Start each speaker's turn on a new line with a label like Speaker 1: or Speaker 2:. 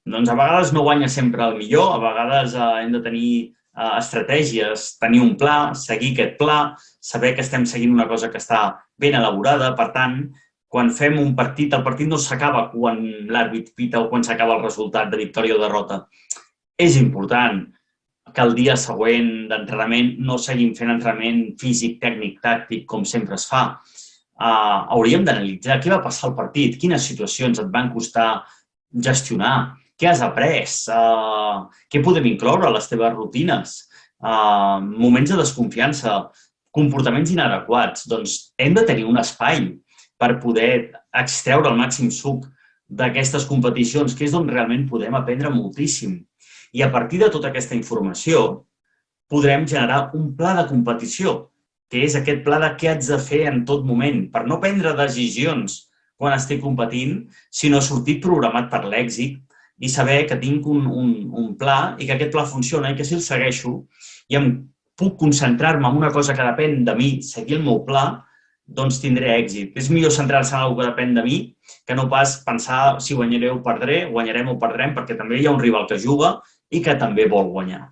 Speaker 1: Doncs a vegades no guanya sempre el millor, a vegades hem de tenir estratègies, tenir un pla, seguir aquest pla, saber que estem seguint una cosa que està ben elaborada. Per tant, quan fem un partit, el partit no s'acaba quan l'àrbit pita o quan s'acaba el resultat de victòria o derrota. És important que el dia següent d'entrenament no seguim fent entrenament físic, tècnic, tàctic, com sempre es fa. Hauríem d'analitzar què va passar al partit, quines situacions et van costar gestionar, què has après, què podem incloure a les teves rutines, moments de desconfiança, comportaments inadequats. Doncs hem de tenir un espai per poder extreure el màxim suc d'aquestes competicions, que és on realment podem aprendre moltíssim. I a partir de tota aquesta informació podrem generar un pla de competició, que és aquest pla de què haig de fer en tot moment, per no prendre decisions quan estic competint, sinó sortir programat per l'èxit i saber que tinc un pla i que aquest pla funciona i que si el segueixo i em puc concentrar-me en una cosa que depèn de mi, seguir el meu pla, doncs tindré èxit. És millor centrar-se en alguna cosa que depèn de mi que no pas pensar si guanyaré o perdré, guanyarem o perdrem, perquè també hi ha un rival que juga i que també vol guanyar.